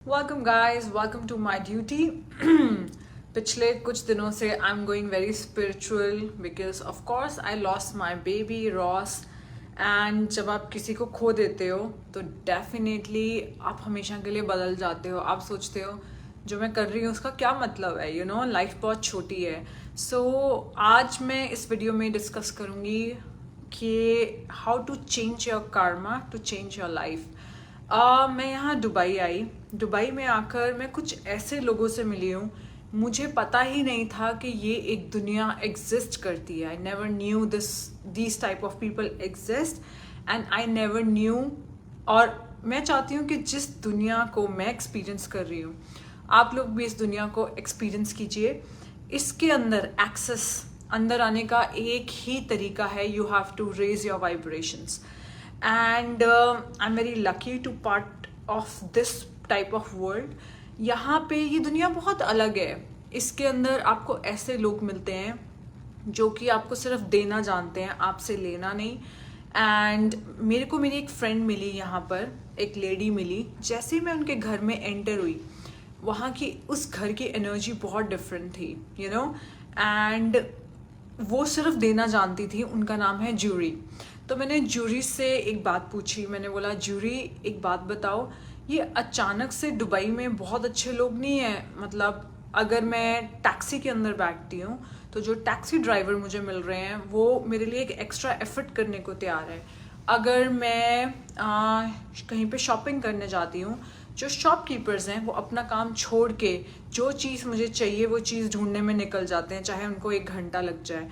Welcome guys, welcome to my duty. पिछले कुछ दिनों से I am going very spiritual because of course I lost my baby Ross. And जब आप किसी को खो देते हो तो डेफिनेटली आप हमेशा के लिए बदल जाते हो। आप सोचते हो जो मैं कर रही हूँ उसका क्या मतलब है, लाइफ बहुत छोटी है। सो आज मैं इस वीडियो में डिस्कस करूँगी कि how to change your karma to change your life. मैं यहाँ दुबई आई। दुबई में आकर मैं कुछ ऐसे लोगों से मिली हूँ, मुझे पता ही नहीं था कि ये एक दुनिया एग्जिस्ट करती है। I never knew this type of people exist and I never knew. और मैं चाहती हूँ कि जिस दुनिया को मैं एक्सपीरियंस कर रही हूँ आप लोग भी इस दुनिया को एक्सपीरियंस कीजिए। इसके अंदर एक्सेस अंदर आने का एक ही तरीका है, you have to raise your vibrations. And I am very lucky to part of this type of world. यहाँ पे ये दुनिया बहुत अलग है। इसके अंदर आपको ऐसे लोग मिलते हैं जो कि आपको सिर्फ देना जानते हैं, आपसे लेना नहीं। एंड मेरे को मेरी एक फ्रेंड मिली, यहाँ पर एक लेडी मिली। जैसे ही मैं उनके घर में एंटर हुई, वहाँ की उस घर की एनर्जी बहुत डिफरेंट थी, एंड वो सिर्फ देना जानती थी। उनका नाम है जूरी। तो मैंने जूरी से एक बात पूछी। मैंने बोला, जूरी एक बात बताओ, ये अचानक से दुबई में बहुत अच्छे लोग नहीं हैं? मतलब अगर मैं टैक्सी के अंदर बैठती हूँ तो जो टैक्सी ड्राइवर मुझे मिल रहे हैं वो मेरे लिए एक एक्स्ट्रा एफर्ट करने को तैयार है। अगर मैं कहीं पे शॉपिंग करने जाती हूँ, जो शॉपकीपर्स हैं वो अपना काम छोड़ के जो चीज़ मुझे चाहिए वो चीज़ ढूंढने में निकल जाते हैं, चाहे उनको 1 घंटा लग जाए।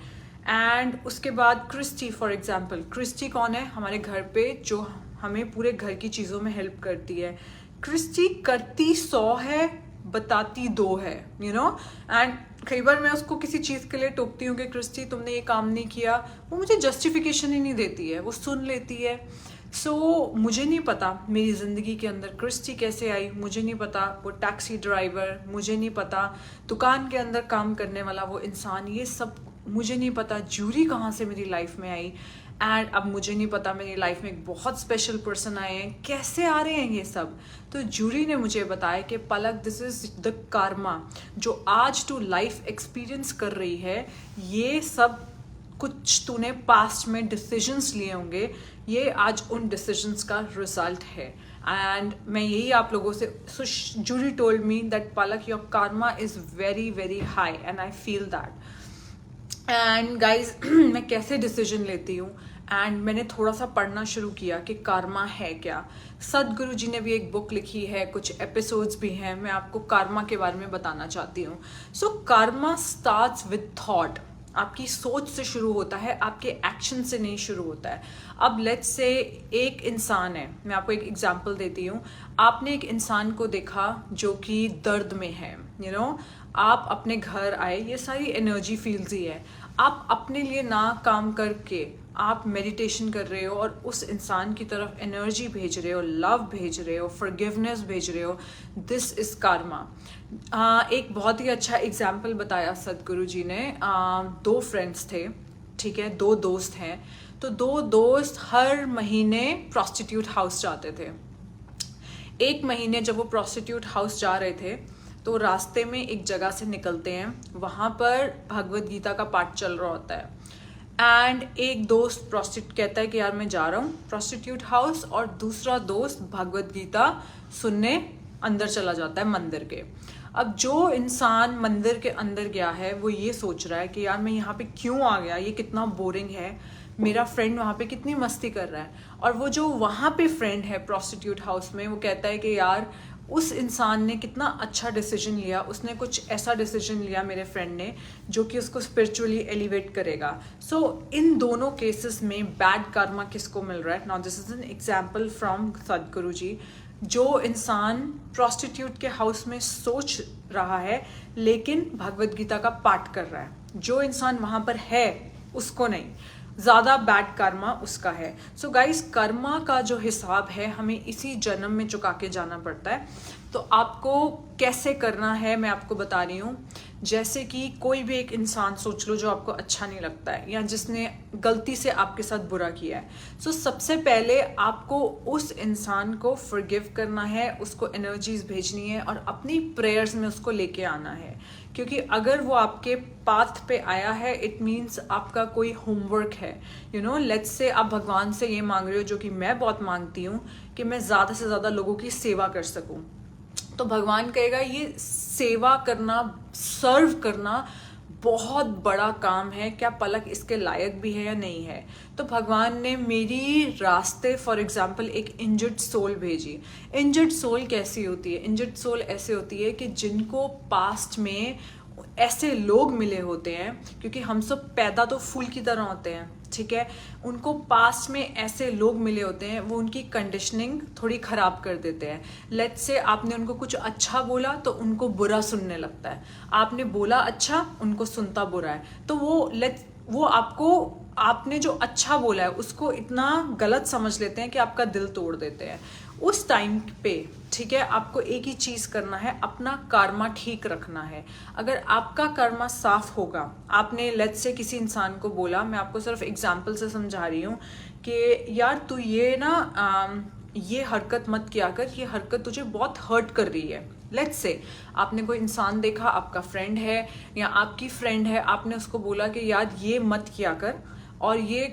एंड उसके बाद क्रिस्टी, फॉर एग्जांपल, क्रिस्टी कौन है? हमारे घर पे जो हमें पूरे घर की चीज़ों में हेल्प करती है। क्रिस्टी करती 100 है, बताती 2 है, एंड कई बार मैं उसको किसी चीज़ के लिए टोकती हूँ कि क्रिस्टी तुमने ये काम नहीं किया, वो मुझे जस्टिफिकेशन ही नहीं देती है, वो सुन लेती है। मुझे नहीं पता मेरी ज़िंदगी के अंदर क्रिस्टी कैसे आई, मुझे नहीं पता वो टैक्सी ड्राइवर, मुझे नहीं पता दुकान के अंदर काम करने वाला वो इंसान, ये सब मुझे नहीं पता जूरी कहाँ से मेरी लाइफ में आई। एंड अब मुझे नहीं पता मेरी लाइफ में एक बहुत स्पेशल पर्सन आए हैं, कैसे आ रहे हैं ये सब। तो जूरी ने मुझे बताया कि पलक, दिस इज द karma जो आज तू लाइफ एक्सपीरियंस कर रही है, ये सब कुछ तूने पास्ट में डिसीजंस लिए होंगे, ये आज उन डिसीजंस का रिजल्ट है। एंड मैं यही आप लोगों से, jury told me that Palak your karma is very very high and I feel that. And guys मैं कैसे डिसीजन लेती हूँ, एंड मैंने थोड़ा सा पढ़ना शुरू किया कि karma है क्या। सदगुरु जी ने भी एक बुक लिखी है, कुछ एपिसोड्स भी हैं, मैं आपको karma के बारे में बताना चाहती हूँ। karma starts with thought, आपकी सोच से शुरू होता है, आपके एक्शन से नहीं शुरू होता है। अब लेट्स से एक इंसान है, मैं आपको एक एग्जांपल देती हूँ। आपने एक इंसान को देखा जो कि दर्द में है, आप अपने घर आए, ये सारी एनर्जी फील्स ही है। आप अपने लिए ना काम करके आप मेडिटेशन कर रहे हो और उस इंसान की तरफ एनर्जी भेज रहे हो, लव भेज रहे हो, फॉरगिवनेस भेज रहे हो, दिस इज karma। एक बहुत ही अच्छा एग्जाम्पल बताया सदगुरु जी ने। 2 फ्रेंड्स थे, ठीक है, 2 दोस्त हैं। तो 2 दोस्त हर महीने प्रोस्टिट्यूट हाउस जाते थे। एक महीने जब वो प्रोस्टिट्यूट हाउस जा रहे थे तो रास्ते में एक जगह से निकलते हैं, वहाँ पर भगवत गीता का पाठ चल रहा होता है। एंड एक दोस्त कहता है कि यार मैं जा रहा हूँ प्रोस्टिट्यूट हाउस, और दूसरा दोस्त भगवत गीता सुनने अंदर चला जाता है मंदिर के। अब जो इंसान मंदिर के अंदर गया है वो ये सोच रहा है कि यार मैं यहाँ पे क्यों आ गया, ये कितना बोरिंग है, मेरा फ्रेंड वहाँ पे कितनी मस्ती कर रहा है। और वो जो वहाँ पे फ्रेंड है प्रोस्टिट्यूट हाउस में, वो कहता है कि यार उस इंसान ने कितना अच्छा डिसीजन लिया, उसने कुछ ऐसा डिसीजन लिया मेरे फ्रेंड ने जो कि उसको स्पिरिचुअली एलिवेट करेगा। इन दोनों केसेस में बैड karma किसको मिल रहा है? Now this is an example from सदगुरु जी। जो इंसान प्रोस्टिट्यूट के हाउस में सोच रहा है लेकिन भगवत गीता का पाठ कर रहा है, जो इंसान वहाँ पर है उसको नहीं, ज़्यादा बैड karma उसका है। गाइस, कर्मा का जो हिसाब है हमें इसी जन्म में चुका के जाना पड़ता है। तो आपको कैसे करना है मैं आपको बता रही हूँ। जैसे कि कोई भी एक इंसान सोच लो जो आपको अच्छा नहीं लगता है या जिसने गलती से आपके साथ बुरा किया है। सो सबसे पहले आपको उस इंसान को फॉरगिव करना है, उसको एनर्जीज भेजनी है और अपनी प्रेयर्स में उसको लेके आना है, क्योंकि अगर वो आपके पाथ पे आया है इट मीन्स आपका कोई होमवर्क है। लेट्स से आप भगवान से ये मांग रहे हो, जो कि मैं बहुत मांगती हूँ, कि मैं ज़्यादा से ज़्यादा लोगों की सेवा कर सकूँ। तो भगवान कहेगा ये सेवा करना, सर्व करना बहुत बड़ा काम है, क्या पलक इसके लायक भी है या नहीं है। तो भगवान ने मेरी रास्ते फॉर एग्जाम्पल एक इंजर्ड सोल भेजी। इंजर्ड सोल कैसी होती है? इंजर्ड सोल ऐसे होती है कि जिनको पास्ट में ऐसे लोग मिले होते हैं, क्योंकि हम सब पैदा तो फूल की तरह होते हैं, ठीक है। उनको पास्ट में ऐसे लोग मिले होते हैं, वो उनकी कंडीशनिंग थोड़ी खराब कर देते हैं। लेट्स से आपने उनको कुछ अच्छा बोला तो उनको बुरा सुनने लगता है, आपने बोला अच्छा उनको सुनता बुरा है। तो वो आपने जो अच्छा बोला है उसको इतना गलत समझ लेते हैं कि आपका दिल तोड़ देते हैं। उस टाइम पे, ठीक है, आपको एक ही चीज करना है, अपना कर्मा ठीक रखना है। अगर आपका कर्मा साफ होगा, आपने लेट्स से किसी इंसान को बोला, मैं आपको सिर्फ एग्जांपल से समझा रही हूँ कि यार तू ये हरकत मत किया कर, ये हरकत तुझे बहुत हर्ट कर रही है। लेट्स से आपने कोई इंसान देखा, आपका फ्रेंड है या आपकी फ्रेंड है, आपने उसको बोला कि यार ये मत किया कर, और ये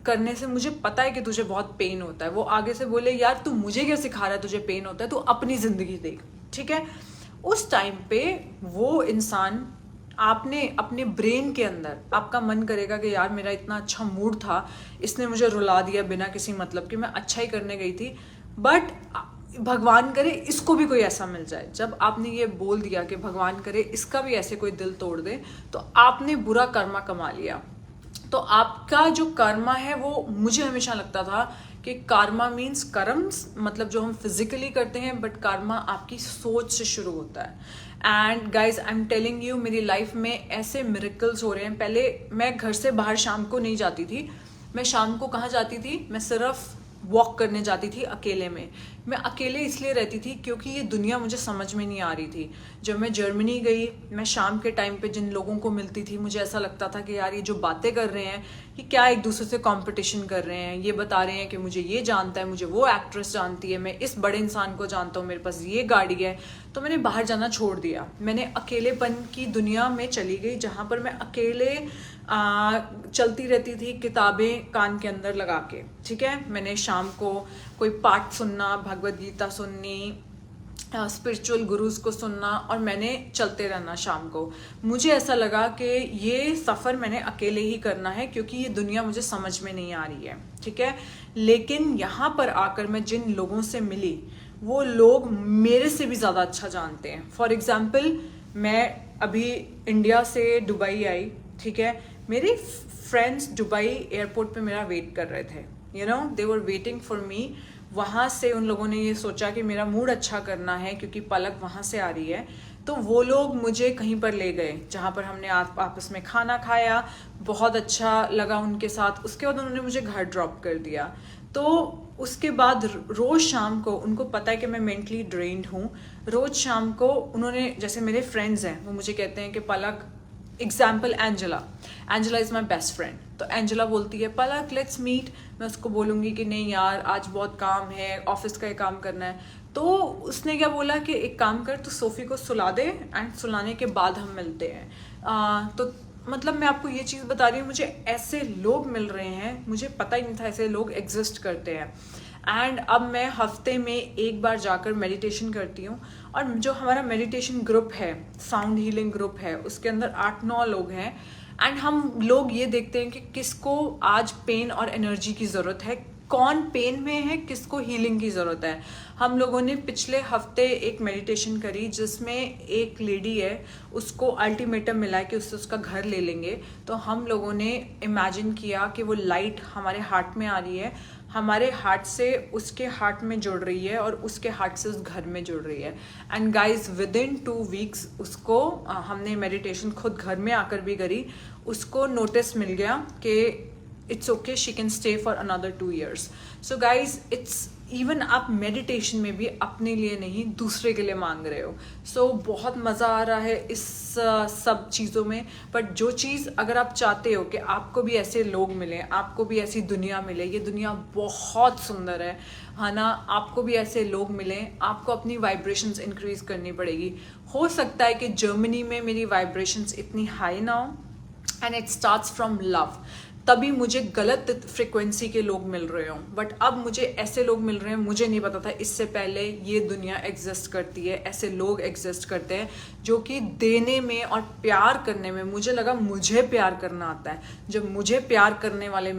करने से मुझे पता है कि तुझे बहुत पेन होता है। वो आगे से बोले यार तू मुझे क्या सिखा रहा है, तुझे पेन होता है, तू अपनी जिंदगी देख, ठीक है। उस टाइम पे वो इंसान, आपने अपने ब्रेन के अंदर, आपका मन करेगा कि यार मेरा इतना अच्छा मूड था, इसने मुझे रुला दिया बिना किसी मतलब कि, मैं अच्छा ही करने गई थी, बट भगवान करे इसको भी कोई ऐसा मिल जाए। जब आपने ये बोल दिया कि भगवान करे इसका भी ऐसे कोई दिल तोड़ दे, तो आपने बुरा कर्मा कमा लिया। तो आपका जो कर्मा है, वो मुझे हमेशा लगता था कि कर्मा मीन्स कर्म्स, मतलब जो हम फिजिकली करते हैं, बट कर्मा आपकी सोच से शुरू होता है। And guys I am telling you, मेरी लाइफ में ऐसे मिरेकल्स हो रहे हैं। पहले मैं घर से बाहर शाम को नहीं जाती थी। मैं शाम को कहाँ जाती थी? मैं सिर्फ वॉक करने जाती थी अकेले में। मैं अकेले इसलिए रहती थी क्योंकि ये दुनिया मुझे समझ में नहीं आ रही थी। जब मैं जर्मनी गई, मैं शाम के टाइम पे जिन लोगों को मिलती थी, मुझे ऐसा लगता था कि यार ये जो बातें कर रहे हैं, ये क्या एक दूसरे से कंपटीशन कर रहे हैं। ये बता रहे हैं कि मुझे ये जानता है, मुझे वो एक्ट्रेस जानती है, मैं इस बड़े इंसान को जानता हूँ, मेरे पास ये गाड़ी है। तो मैंने बाहर जाना छोड़ दिया। मैंने अकेलेपन की दुनिया में चली गई, जहाँ पर मैं अकेले चलती रहती थी, किताबें कान के अंदर लगा के, ठीक है। मैंने शाम को कोई पाठ सुनना, भगवद गीता सुननी, स्पिरिचुअल गुरुज को सुनना, और मैंने चलते रहना शाम को। मुझे ऐसा लगा कि ये सफ़र मैंने अकेले ही करना है, क्योंकि ये दुनिया मुझे समझ में नहीं आ रही है, ठीक है। लेकिन यहाँ पर आकर मैं जिन लोगों से मिली, वो लोग मेरे से भी ज़्यादा अच्छा जानते हैं। फॉर एग्जाम्पल, मैं अभी इंडिया से दुबई आई, ठीक है। मेरे फ्रेंड्स दुबई एयरपोर्ट पे मेरा वेट कर रहे थे, दे वर वेटिंग फॉर मी। वहाँ से उन लोगों ने ये सोचा कि मेरा मूड अच्छा करना है, क्योंकि पलक वहाँ से आ रही है, तो वो लोग मुझे कहीं पर ले गए जहाँ पर हमने आपस में खाना खाया, बहुत अच्छा लगा उनके साथ। उसके बाद उन्होंने मुझे घर ड्रॉप कर दिया। तो उसके बाद रोज़ शाम को, उनको पता है कि मैं मेंटली ड्रेन्ड हूँ, रोज़ शाम को उन्होंने, जैसे मेरे फ्रेंड्स हैं, वो मुझे कहते हैं कि Palak, example Angela is my best friend, तो एंजेला बोलती है पलक लेट्स मीट। मैं उसको बोलूँगी कि नहीं यार आज बहुत काम है, ऑफिस का काम करना है। तो उसने क्या बोला कि एक काम कर, तो सोफ़ी को सुला दे, एंड सुलाने के बाद हम मिलते हैं। तो मतलब मैं आपको ये चीज़ बता रही हूँ, मुझे ऐसे लोग मिल रहे हैं, मुझे पता ही नहीं था ऐसे लोग एग्जिस्ट करते हैं। एंड अब मैं हफ्ते में एक बार जाकर मेडिटेशन करती हूँ, और जो हमारा मेडिटेशन ग्रुप है, साउंड हीलिंग ग्रुप है, उसके अंदर 8-9 लोग हैं। एंड हम लोग ये देखते हैं कि किसको आज पेन और एनर्जी की ज़रूरत है, कौन पेन में है, किसको हीलिंग की ज़रूरत है। हम लोगों ने पिछले हफ्ते एक मेडिटेशन करी, जिसमें एक लेडी है, उसको अल्टीमेटम मिला है कि उससे उसका घर ले लेंगे। तो हम लोगों ने इमेजिन किया कि वो लाइट हमारे हार्ट में आ रही है, हमारे हार्ट से उसके हार्ट में जुड़ रही है, और उसके हार्ट से उस घर में जुड़ रही है। एंड गाइज विदिन 2 वीक्स उसको, हमने मेडिटेशन खुद घर में आकर भी करी, उसको नोटिस मिल गया कि it's okay, she can stay for another 2 years. So guys, even आप मेडिटेशन में भी अपने लिए नहीं दूसरे के लिए मांग रहे हो. सो बहुत मज़ा आ रहा है इस सब चीज़ों में. बट जो चीज़ अगर आप चाहते हो कि आपको भी ऐसे लोग मिलें, आपको भी ऐसी दुनिया मिले, ये दुनिया बहुत सुंदर है ना, आपको भी ऐसे लोग मिलें, आपको अपनी वाइब्रेशंस इंक्रीज करनी पड़ेगी. हो सकता है कि जर्मनी में मेरी वाइब्रेशंस इतनी हाई ना हो, and it starts from love. तभी मुझे गलत फ्रिक्वेंसी के लोग मिल रहे हों, बट अब मुझे ऐसे लोग मिल रहे हैं. मुझे नहीं पता था इससे पहले ये दुनिया एग्जिस्ट करती है, ऐसे लोग एग्जिस्ट करते हैं जो कि देने में और प्यार करने में, मुझे लगा मुझे प्यार करना आता है. जब मुझे प्यार करने वाले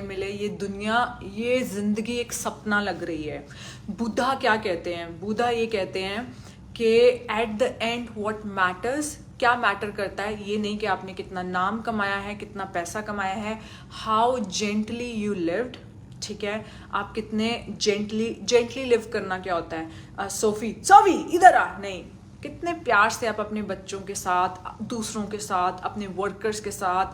मिले, ये दुनिया, ये जिंदगी एक सपना लग रही है. बुद्धा क्या कहते हैं? बुद्धा ये कहते हैं कि at the end what matters, क्या मैटर करता है ये नहीं कि आपने कितना नाम कमाया है, कितना पैसा कमाया है, हाउ जेंटली यू लिव्ड. ठीक है, आप कितने जेंटली लिव करना क्या होता है? सोफी इधर आ, नहीं, कितने प्यार से आप अपने बच्चों के साथ, दूसरों के साथ, अपने वर्कर्स के साथ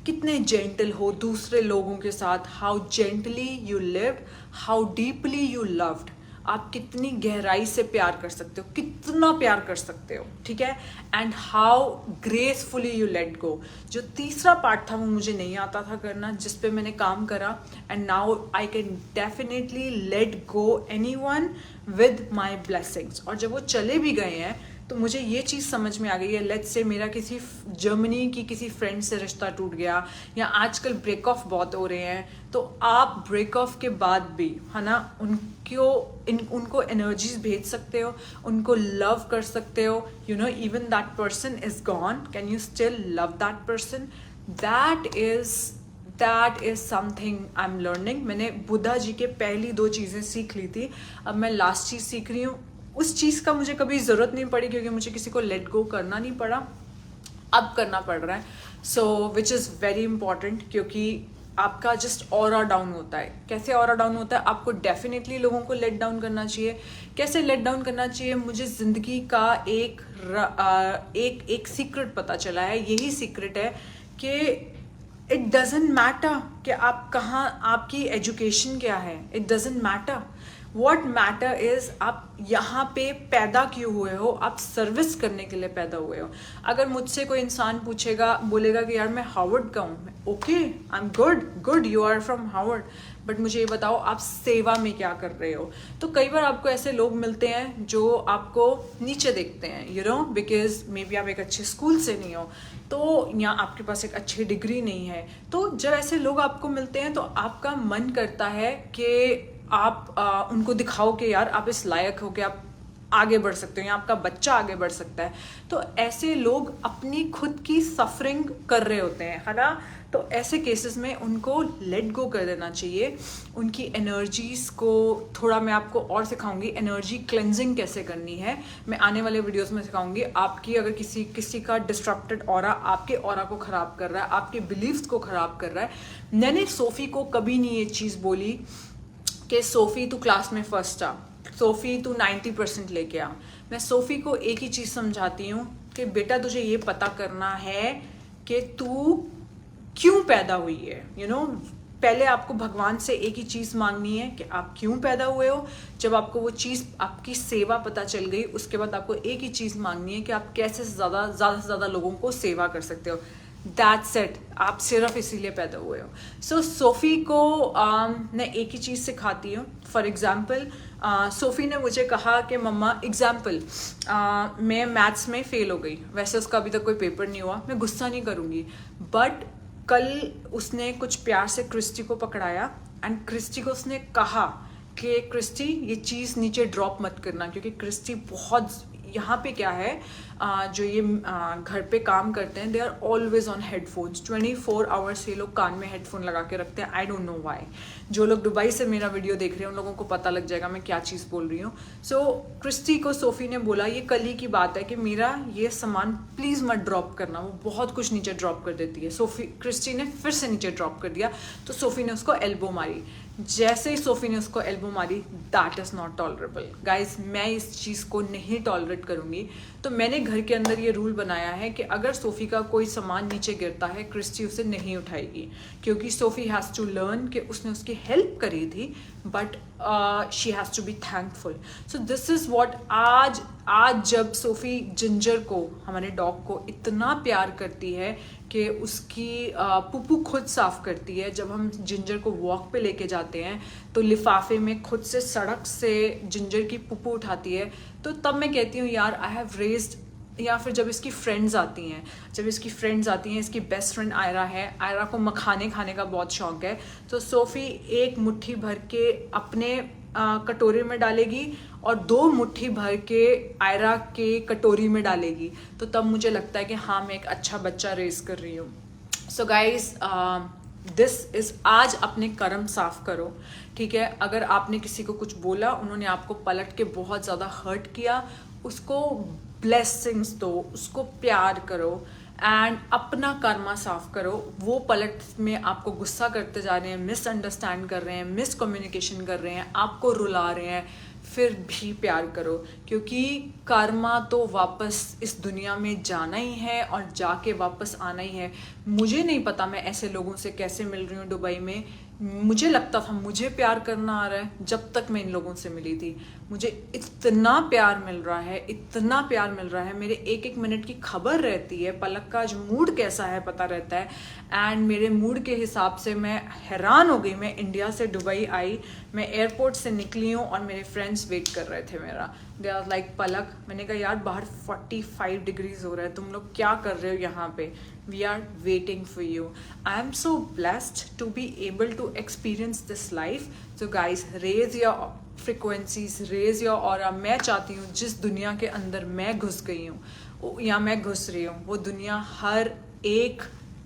कितने जेंटल हो, दूसरे लोगों के साथ, how gently you lived, how deeply you loved. आप कितनी गहराई से प्यार कर सकते हो, कितना प्यार कर सकते हो. ठीक है, and how gracefully you let go. जो तीसरा पार्ट था वो मुझे नहीं आता था करना, जिस पे मैंने काम करा, and now I can definitely let go anyone with my blessings. और जब वो चले भी गए हैं तो मुझे ये चीज़ समझ में आ गई है. लेट्स से मेरा किसी जर्मनी की किसी फ्रेंड से रिश्ता टूट गया, या आजकल ब्रेक ऑफ बहुत हो रहे हैं, तो आप ब्रेक ऑफ के बाद भी, है ना, उनको एनर्जीज भेज सकते हो, उनको लव कर सकते हो. You know, even that person is gone, can you still love that person? That is something I am learning. मैंने बुद्धा जी के पहली 2 चीज़ें सीख ली थी, अब मैं लास्ट चीज़ सीख रही हूँ. उस चीज़ का मुझे कभी ज़रूरत नहीं पड़ी क्योंकि मुझे किसी को लेट गो करना नहीं पड़ा, अब करना पड़ रहा है. सो विच इज़ वेरी इंपॉर्टेंट, क्योंकि आपका जस्ट ऑरा डाउन होता है. कैसे ऑरा डाउन होता है? आपको डेफिनेटली लोगों को लेट डाउन करना चाहिए. कैसे लेट डाउन करना चाहिए? मुझे ज़िंदगी का एक सीक्रेट पता चला है. यही सीक्रेट है कि इट डजेंट मैटर कि आप कहाँ, आपकी एजुकेशन क्या है, it doesn't matter. What matter is आप यहाँ पे पैदा क्यों हुए हो, आप सर्विस करने के लिए पैदा हुए हो. अगर मुझसे कोई इंसान पूछेगा, बोलेगा कि यार मैं हार्वर्ड का हूँ, okay, I am good, you are from Harvard, but मुझे ये बताओ आप सेवा में क्या कर रहे हो. तो कई बार आपको ऐसे लोग मिलते हैं जो आपको नीचे देखते हैं, you know, because may be आप एक अच्छे स्कूल से नहीं हो, तो या आपके पास एक अच्छी डिग्री नहीं है. तो जब ऐसे लोग आपको मिलते हैं तो आपका मन करता है कि आप उनको दिखाओ कि यार आप इस लायक हो कि आप आगे बढ़ सकते हो, या आपका बच्चा आगे बढ़ सकता है. तो ऐसे लोग अपनी खुद की सफरिंग कर रहे होते हैं, है ना. तो ऐसे केसेस में उनको लेट गो कर देना चाहिए. उनकी एनर्जीज को थोड़ा मैं आपको और सिखाऊंगी, एनर्जी क्लेंजिंग कैसे करनी है, मैं आने वाले वीडियोस में सिखाऊंगी. आपकी अगर किसी का डिस्ट्रप्टेड ऑरा आपके ऑरा को ख़राब कर रहा है, आपके बिलीव्स को ख़राब कर रहा है. मैंने सोफ़ी को कभी नहीं ये चीज़ बोली कि सोफ़ी तू क्लास में फर्स्ट आ, सोफ़ी तू 90% लेके आ. मैं सोफ़ी को एक ही चीज़ समझाती हूँ कि बेटा तुझे ये पता करना है कि तू क्यों पैदा हुई है. यू नो, पहले आपको भगवान से एक ही चीज़ मांगनी है कि आप क्यों पैदा हुए हो. जब आपको वो चीज़, आपकी सेवा पता चल गई, उसके बाद आपको एक ही चीज़ मांगनी है कि आप कैसे ज़्यादा से ज़्यादा लोगों को सेवा कर सकते हो. दैट्स इट, आप सिर्फ इसीलिए पैदा हुए हो. सो सोफ़ी को मैं एक ही चीज़ सिखाती हूँ. फॉर एग्ज़ाम्पल सोफ़ी ने मुझे कहा कि मम्मा, एग्ज़ाम्पल मैं मैथ्स में फ़ेल हो गई, वैसे उसका अभी तक कोई पेपर नहीं हुआ, मैं गुस्सा नहीं करूँगी, बट कल उसने कुछ प्यार से क्रिस्टी को पकड़ाया, एंड क्रिस्टी को उसने कहा कि क्रिस्टी ये चीज़ नीचे ड्रॉप मत करना, क्योंकि क्रिस्टी बहुत, यहाँ पे क्या है, जो ये घर पे काम करते हैं, they are always on headphones, 24 hours ये लोग कान में हेडफोन लगा के रखते हैं. I don't know why. जो लोग दुबई से मेरा वीडियो देख रहे हैं उन लोगों को पता लग जाएगा मैं क्या चीज़ बोल रही हूँ. सो क्रिस्टी को सोफ़ी ने बोला, ये कल ही की बात है, कि मेरा ये सामान प्लीज़ मत ड्रॉप करना. वो बहुत कुछ नीचे ड्रॉप कर देती है. क्रिस्टी ने फिर से नीचे ड्रॉप कर दिया, तो सोफ़ी ने उसको एल्बो मारी. जैसे ही सोफ़ी ने उसको एल्बो मारी, that is not tolerable guys. मैं इस चीज़ को नहीं टॉलरेट करूँगी. तो मैंने घर के अंदर ये रूल बनाया है कि अगर सोफ़ी का कोई सामान नीचे गिरता है, क्रिस्टी उसे नहीं उठाएगी, क्योंकि सोफ़ी हैज़ टू लर्न कि उसने उसकी हेल्प करी थी, but she has to be thankful. So this is what आज जब सोफ़ी जिंजर को, हमारे डॉग को, इतना प्यार करती है कि उसकी पुप्पू खुद साफ़ करती है. जब हम जिंजर को वॉक पे लेके जाते हैं तो लिफाफे में खुद से सड़क से जिंजर की पुप्पू उठाती है. तो तब मैं कहती हूँ यार आई हैव रेज्ड. या फिर जब इसकी फ्रेंड्स आती हैं, इसकी बेस्ट फ्रेंड आयरा है, आयरा को मखाने खाने का बहुत शौक है, तो सोफ़ी एक मुट्ठी भर के अपने कटोरे में डालेगी और 2 मुट्ठी भर के आयरा के कटोरी में डालेगी. तो तब मुझे लगता है कि हाँ, मैं एक अच्छा बच्चा रेज कर रही हूँ. सो गाइज, दिस इज़, आज अपने कर्म साफ करो, ठीक है. अगर आपने किसी को कुछ बोला, उन्होंने आपको पलट के बहुत ज़्यादा हर्ट किया, उसको ब्लेसिंग्स दो, उसको प्यार करो एंड अपना कर्मा साफ करो. वो पलट में आपको गुस्सा करते जा रहे हैं, मिसअंडरस्टैंड कर रहे हैं, मिसकम्युनिकेशन कर रहे हैं, आपको रुला रहे हैं, फिर भी प्यार करो, क्योंकि कर्मा तो वापस इस दुनिया में जाना ही है और जाके वापस आना ही है. मुझे नहीं पता मैं ऐसे लोगों से कैसे मिल रही हूँ दुबई में. मुझे लगता था मुझे प्यार करना आ रहा है. जब तक मैं इन लोगों से मिली थी, मुझे इतना प्यार मिल रहा है, इतना प्यार मिल रहा है. मेरे एक एक मिनट की खबर रहती है, पलक का आज मूड कैसा है पता रहता है. एंड मेरे मूड के हिसाब से मैं हैरान हो गई. मैं इंडिया से दुबई आई, मैं एयरपोर्ट से निकली हूँ और मेरे फ्रेंड्स वेट कर रहे थे मेरा. दे आर लाइक, पलक, मैंने कहा यार बाहर 45 डिग्रीज हो रहा है, तुम लोग क्या कर रहे हो यहाँ पे? We are waiting for you. I am so blessed to be able to experience this life. So guys, raise your frequencies, raise your aura. मैं चाहती हूँ जिस दुनिया के अंदर मैं घुस गई हूँ या मैं घुस रही हूँ, वो दुनिया हर एक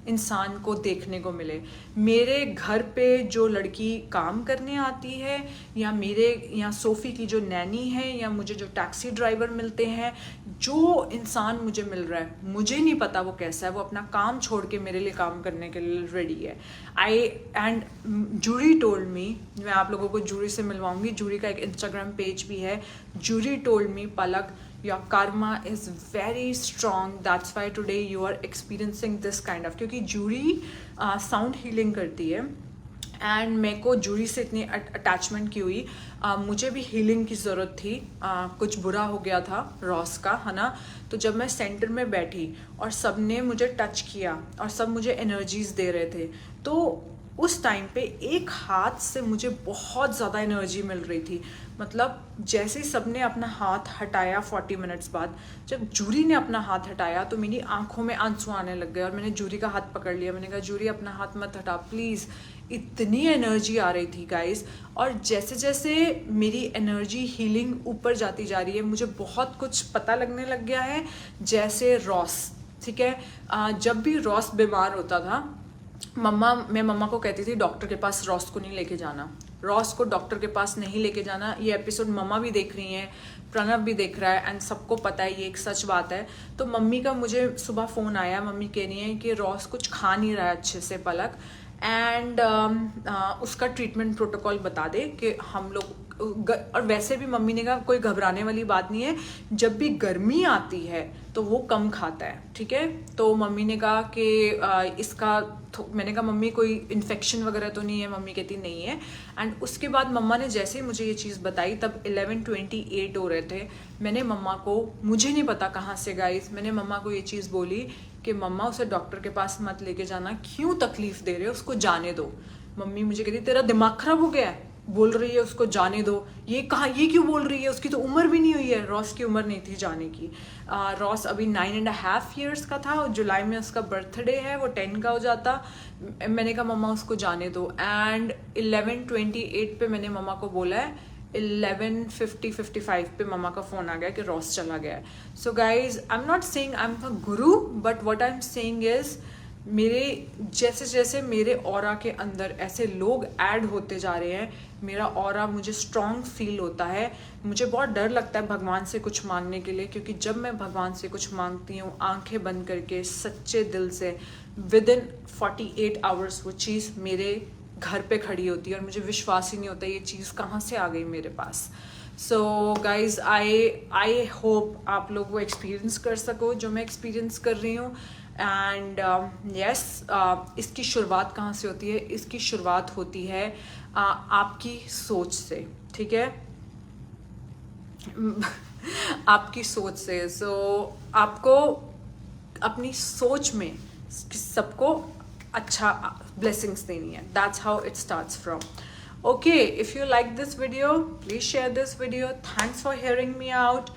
इंसान को देखने को मिले. मेरे घर पे जो लड़की काम करने आती है, या मेरे यहाँ सोफ़ी की जो नैनी है, या मुझे जो टैक्सी ड्राइवर मिलते हैं, जो इंसान मुझे मिल रहा है, मुझे नहीं पता वो कैसा है. वो अपना काम छोड़ के मेरे लिए काम करने के लिए रेडी है. जूरी टोल्ड मी, मैं आप लोगों को जूरी से मिलवाऊंगी. जूरी का एक इंस्टाग्राम पेज भी है. Jury told me, Palak, your karma is very strong, that's why today you are experiencing this kind of. क्योंकि जूरी साउंड हीलिंग करती है एंड मेरे को जूरी से इतनी अटैचमेंट की हुई. मुझे भी हीलिंग की ज़रूरत थी. कुछ बुरा हो गया था रॉस का, है ना. तो जब मैं सेंटर में बैठी और सब ने मुझे टच किया और सब मुझे एनर्जीज दे रहे थे, तो उस टाइम पे एक हाथ से मुझे बहुत ज़्यादा एनर्जी मिल रही थी. मतलब जैसे ही सबने अपना हाथ हटाया 40 मिनट्स बाद, जब जूरी ने अपना हाथ हटाया तो मेरी आंखों में आंसू आने लग गए और मैंने जूरी का हाथ पकड़ लिया. मैंने कहा जूरी अपना हाथ मत हटा प्लीज़. इतनी एनर्जी आ रही थी गाइस. और जैसे जैसे मेरी एनर्जी हीलिंग ऊपर जाती जा रही है, मुझे बहुत कुछ पता लगने लग गया है. जैसे रॉस, ठीक है, जब भी रॉस बीमार होता था, मैं मम्मा को कहती थी डॉक्टर के पास रॉस को नहीं लेके जाना, रॉस को डॉक्टर के पास नहीं लेके जाना. ये एपिसोड मम्मा भी देख रही हैं, प्रणव भी देख रहा है एंड सबको पता है ये एक सच बात है. तो मम्मी का मुझे सुबह फ़ोन आया, मम्मी कह रही है कि रॉस कुछ खा नहीं रहा है अच्छे से पलक, एंड उसका ट्रीटमेंट प्रोटोकॉल बता दे कि हम लोग. और वैसे भी मम्मी ने कहा कोई घबराने वाली बात नहीं है, जब भी गर्मी आती है तो वो कम खाता है, ठीक है. तो मम्मी ने कहा कि इसका, मैंने कहा मम्मी कोई इन्फेक्शन वगैरह तो नहीं है? मम्मी कहती नहीं है. एंड उसके बाद मम्मा ने जैसे ही मुझे ये चीज़ बताई, तब 11:28 हो रहे थे. मैंने मम्मा को, मुझे नहीं पता कहाँ से गाइस, मैंने मम्मा को ये चीज़ बोली कि मम्मा उसे डॉक्टर के पास मत लेके जाना, क्यों तकलीफ़ दे रहे हो, उसको जाने दो. मम्मी मुझे कहती तेरा दिमाग ख़राब हो गया है, बोल रही है उसको जाने दो. ये क्यों बोल रही है, उसकी तो उम्र भी नहीं हुई है. रॉस की उम्र नहीं थी जाने की. रॉस अभी 9.5 years का था और जुलाई में उसका बर्थडे है, वो 10 का हो जाता. मैंने कहा मम्मा उसको जाने दो. एंड 11:28 पे मैंने मम्मा को बोला है, 11:55 पे मम्मा का फ़ोन आ गया कि रॉस चला गया है. So guys, I am not saying I am a guru, but what I am saying is, मेरे जैसे जैसे मेरे ऑरा के अंदर ऐसे लोग ऐड होते जा रहे हैं, मेरा ऑरा मुझे स्ट्रॉन्ग फील होता है. मुझे बहुत डर लगता है भगवान से कुछ मांगने के लिए, क्योंकि जब मैं भगवान से कुछ मांगती हूँ आंखें बंद करके सच्चे दिल से, विदिन 48 hours वो चीज़ मेरे घर पे खड़ी होती है और मुझे विश्वास ही नहीं होता ये चीज़ कहाँ से आ गई मेरे पास. सो गाइज आई होप आप लोग वो एक्सपीरियंस कर सको जो मैं एक्सपीरियंस कर रही हूँ. एंड यस, इसकी शुरुआत कहाँ से होती है? इसकी शुरुआत होती है आपकी सोच से, ठीक है. आपकी सोच से. सो आपको अपनी सोच में सबको अच्छा blessings देनी है. That's how it starts from. Okay, if you like this video, please share this video. Thanks for hearing me out.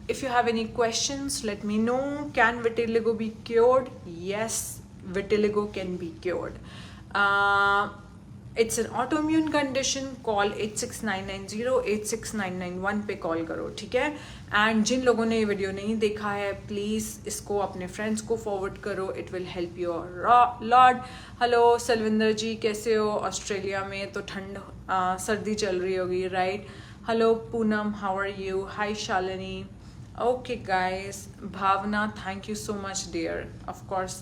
If you have any questions, let me know. Can vitiligo be cured? Yes, vitiligo can be cured. It's an autoimmune condition. Call 86990 86991 पे call करो, ठीक है. And जिन लोगों ने ये video नहीं देखा है, प्लीज़ इसको अपने फ्रेंड्स को फॉरवर्ड करो. It will help you lot. Hello Salwinder ji, कैसे हो? ऑस्ट्रेलिया में तो ठंड सर्दी चल रही होगी, right? Hello Poonam, how are you? Hi Shalini. Okay guys, Bhavna, thank you so much dear. Of course,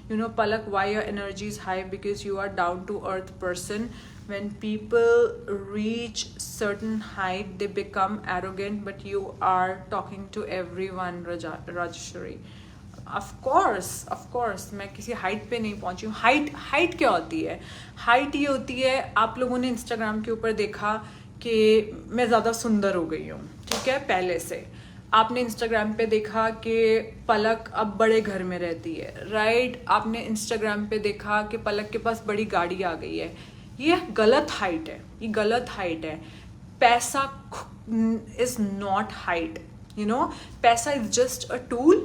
you know Palak, why your energy is high? Because you are down to earth person. When people reach certain height, they become arrogant, but you are talking to everyone. Rajeshwari, of course मैं किसी height पे नहीं पहुंची हूँ. Height क्या होती है? Height ये होती है, आप लोगों ने इंस्टाग्राम के ऊपर देखा कि मैं ज़्यादा सुंदर हो गई हूँ, ठीक है, पहले से. आपने इंस्टाग्राम पे देखा कि पलक अब बड़े घर में रहती है, राइट? आपने इंस्टाग्राम पे देखा कि पलक के पास बड़ी गाड़ी आ गई है. ये गलत हाइट है, ये गलत हाइट है. पैसा is not height, you know. पैसा इज जस्ट अ टूल.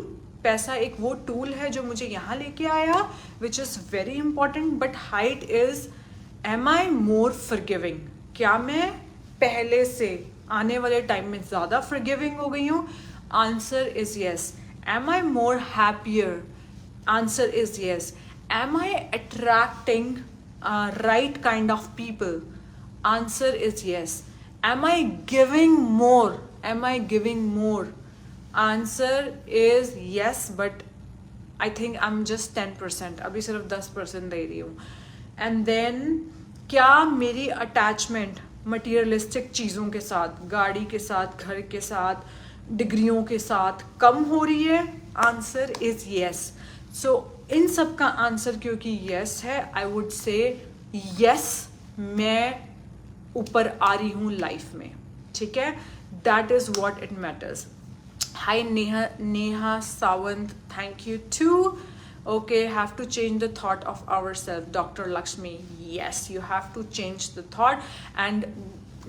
पैसा एक वो टूल है जो मुझे यहाँ लेके आया, which is very important. But height is, am I more forgiving? क्या मैं पहले से आने वाले टाइम में ज़्यादा फॉरगिविंग हो गई हूँ? Answer is yes. Am I more happier? Answer is yes. Am I attracting right kind of people? Answer is yes. Am I giving more? Answer is yes, but I think I'm just 10%. अभी सिर्फ 10% दे रही हूँ. And then क्या मेरी attachment materialistic चीज़ों के साथ, गाड़ी के साथ, घर के साथ, डिग्रियों के साथ कम हो रही है? Answer is yes. सो इन सब का आंसर क्योंकि यस है, आई वुड से यस, मैं ऊपर आ रही हूँ लाइफ में, ठीक है. That is what it matters. Hi Neha Sawant, thank you too. Okay, have to change the thought of our self. Doctor Lakshmi, yes, you have to change the thought. And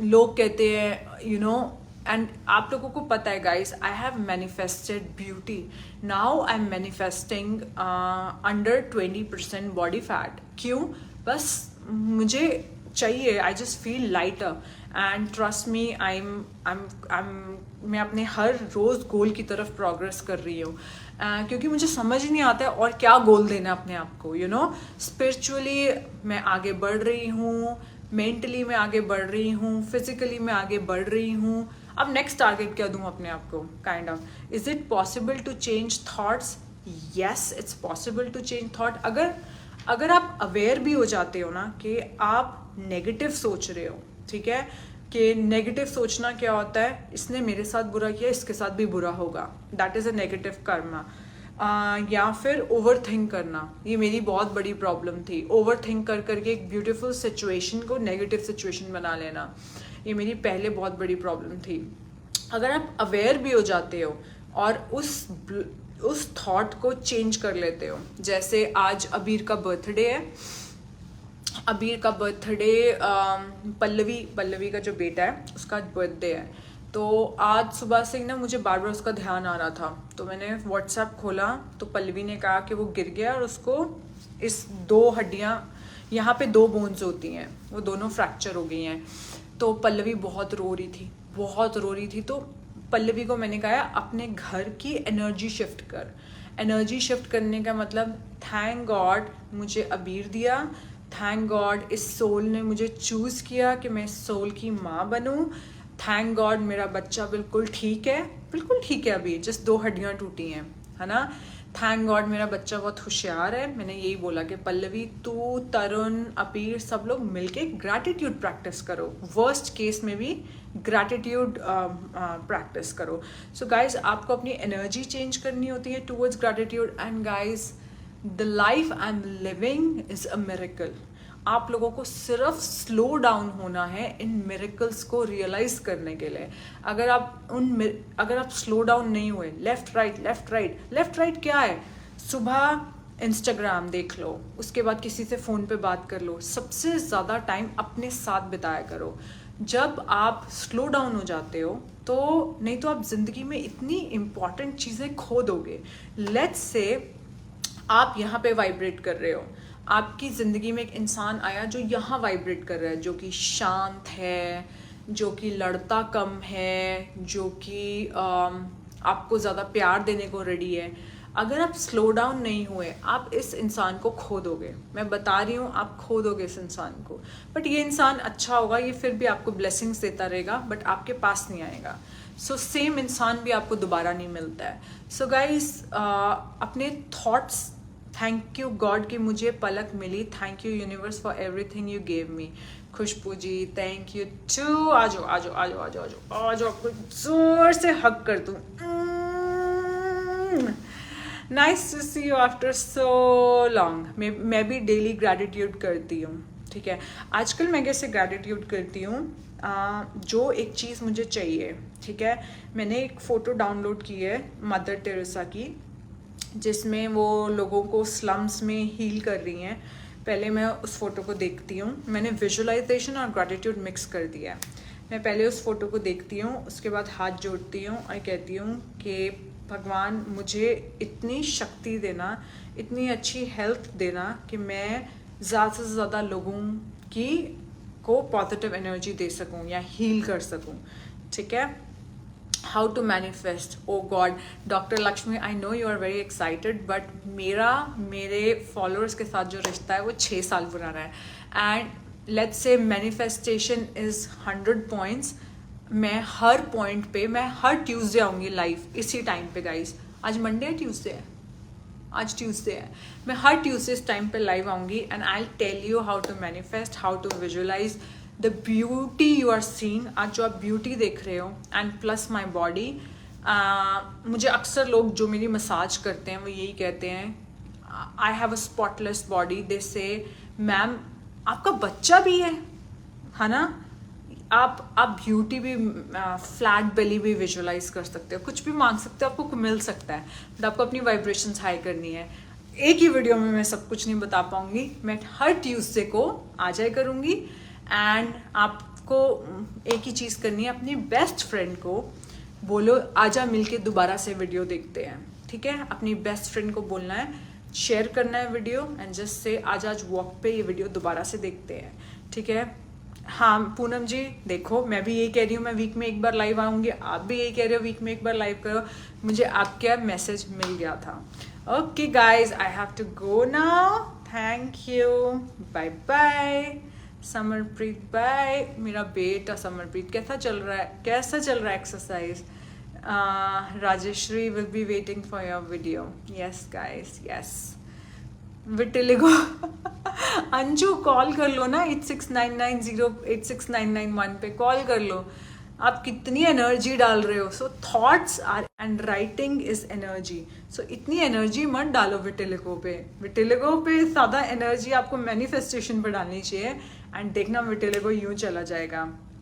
लोग कहते हैं, यू नो, एंड आप लोगों को पता है guys, I have manifested beauty. Now I am manifesting under 20% body fat. क्यों? बस मुझे चाहिए, I just feel lighter. And trust me, मैं अपने हर रोज़ गोल की तरफ प्रोग्रेस कर रही हूँ. क्योंकि मुझे समझ ही नहीं आता है और क्या गोल देना अपने आप को, यू नो. स्पिरिचुअली मैं आगे बढ़ रही हूँ, मेंटली मैं आगे बढ़ रही हूँ, फिजिकली मैं आगे बढ़ रही हूँ. अब नेक्स्ट टारगेट क्या दूँ अपने आप को? Kind of, is it possible to change thoughts? Yes, it's possible to change thought. अगर आप अवेयर भी हो जाते हो ना कि आप नेगेटिव सोच रहे हो, ठीक है, कि नेगेटिव सोचना क्या होता है, इसने मेरे साथ बुरा किया, इसके साथ भी बुरा होगा, that is a negative Karma. या फिर ओवर थिंक करना, ये मेरी बहुत बड़ी प्रॉब्लम थी. ओवर थिंक कर करके एक ब्यूटीफुल सिचुएशन को नेगेटिव सिचुएशन बना लेना, ये मेरी पहले बहुत बड़ी प्रॉब्लम थी. अगर आप अवेयर भी हो जाते हो और उस थॉट को चेंज कर लेते हो, जैसे आज अबीर का बर्थडे है. अबीर का बर्थडे, पल्लवी का जो बेटा है उसका बर्थडे है. तो आज सुबह से ना मुझे बार बार उसका ध्यान आ रहा था, तो मैंने व्हाट्सएप खोला तो पल्लवी ने कहा कि वो गिर गया और उसको इस 2 हड्डियाँ, यहाँ पे 2 बोन्स होती हैं, वो दोनों फ्रैक्चर हो गई हैं. तो पल्लवी बहुत रो रही थी. तो पल्लवी को मैंने कहा अपने घर की एनर्जी शिफ्ट कर. एनर्जी शिफ्ट करने का मतलब, थैंक गॉड मुझे अबीर दिया, थैंक गॉड इस सोल ने मुझे चूज़ किया कि मैं इस सोल की माँ बनूं, थैंक गॉड मेरा बच्चा बिल्कुल ठीक है अभी, जस्ट 2 हड्डियाँ टूटी हैं, है ना. थैंक गॉड मेरा बच्चा बहुत होशियार है। मैंने यही बोला कि पल्लवी तू, तरुण, अपीर सब लोग मिलके ग्रैटिट्यूड प्रैक्टिस करो, वर्स्ट केस में भी ग्रैटिट्यूड प्रैक्टिस करो। सो गाइज आपको अपनी एनर्जी चेंज करनी होती है towards gratitude. And guys the life I am living is a miracle. आप लोगों को सिर्फ स्लो डाउन होना है इन मिरेकल्स को रियलाइज करने के लिए। अगर आप स्लो डाउन नहीं हुए, लेफ्ट राइट क्या है, सुबह इंस्टाग्राम देख लो, उसके बाद किसी से फ़ोन पे बात कर लो, सबसे ज़्यादा टाइम अपने साथ बिताया करो। जब आप स्लो डाउन हो जाते हो तो नहीं तो आप ज़िंदगी में इतनी इम्पॉर्टेंट चीज़ें खो दोगे। लेट्स से आप यहाँ पे वाइब्रेट कर रहे हो, आपकी ज़िंदगी में एक इंसान आया जो यहाँ वाइब्रेट कर रहा है, जो कि शांत है, जो कि लड़ता कम है, जो कि आपको ज़्यादा प्यार देने को रेडी है। अगर आप स्लो डाउन नहीं हुए आप इस इंसान को खो दोगे। मैं बता रही हूँ आप खो दोगे इस इंसान को। बट ये इंसान अच्छा होगा, ये फिर भी आपको ब्लेसिंग्स देता रहेगा, बट आपके पास नहीं आएगा। सो सेम इंसान भी आपको दोबारा नहीं मिलता है। सो गाइज अपने थॉट्स, थैंक यू गॉड कि मुझे पलक मिली, thank you universe for everything you gave me. Khushboo ji thank you too. आ जाओ आपको जोर से हग कर दूं। Nice to see you after so long. मैं भी डेली ग्रैटिट्यूड करती हूँ, ठीक है। आजकल मैं कैसे ग्रैटिट्यूड करती हूँ, जो एक चीज़ मुझे चाहिए, ठीक है। मैंने एक फ़ोटो डाउनलोड की है मदर टेरेसा की, जिसमें वो लोगों को स्लम्स में हील कर रही हैं। पहले मैं उस फ़ोटो को देखती हूँ, मैंने विजुअलाइजेशन और ग्रैटिट्यूड मिक्स कर दिया है। मैं पहले उस फ़ोटो को देखती हूँ, उसके बाद हाथ जोड़ती हूँ और कहती हूँ कि भगवान मुझे इतनी शक्ति देना, इतनी अच्छी हेल्थ देना कि मैं ज़्यादा से ज़्यादा लोगों को पॉजिटिव एनर्जी दे सकूँ या हील कर सकूँ, ठीक है। How to manifest, oh God. Doctor Lakshmi I know you are very excited, but मेरे फॉलोअर्स के साथ जो रिश्ता है वो 6 साल पुराना है। And let's say manifestation is 100 points. मैं हर पॉइंट पे, मैं हर ट्यूसडे आऊँगी लाइव इसी टाइम पे गाइज। आज मंडे है, ट्यूसडे है, आज ट्यूसडे है। मैं हर ट्यूसडे इस टाइम पे लाइव आऊँगी and I tell you how to manifest, how to visualise the beauty you are seeing. आज जो आप ब्यूटी देख रहे हो एंड प्लस माई बॉडी। मुझे अक्सर लोग जो मेरी मसाज करते हैं वो यही कहते हैं, I have a spotless body. They say ma'am आपका बच्चा भी है ना। आप ब्यूटी भी, फ्लैट बेली भी विजुअलाइज कर सकते हो, कुछ भी मांग सकते हो, आपको मिल सकता है। बट आपको अपनी वाइब्रेशंस हाई करनी है। एक ही वीडियो में मैं सब कुछ नहीं बता पाऊंगी, मैं हर ट्यूसडे को आ जाए करूँगी। एंड आपको एक ही चीज़ करनी है, अपनी बेस्ट फ्रेंड को बोलो आजा मिलके दोबारा से वीडियो देखते हैं, ठीक है। अपनी बेस्ट फ्रेंड को बोलना है, शेयर करना है वीडियो एंड जस्ट से आज वॉक पे ये वीडियो दोबारा से देखते हैं, ठीक है। हाँ पूनम जी देखो, मैं भी यही कह रही हूँ, मैं वीक में एक बार लाइव आऊँगी, आप भी यही कह रहे हो वीक में एक बार लाइव करो। मुझे आपका मैसेज मिल गया था। Okay guys I have to go now, thank you, bye bye. Samarpreet bye. मेरा बेटा समरप्रीत कैसा चल रहा है exercise. Rajeshwari will be waiting for your video. Yes guys yes. Vitiligo Anju call कर लो ना, 8699086991 पे कॉल कर लो। आप कितनी एनर्जी डाल रहे हो। So thoughts are and writing is energy. So इतनी एनर्जी मत डालो विटिलिगो पे ज़्यादा एनर्जी आपको मैनिफेस्टेशन पर डालनी चाहिए। एंड देखना विटिलिगो यूं चला जाएगा।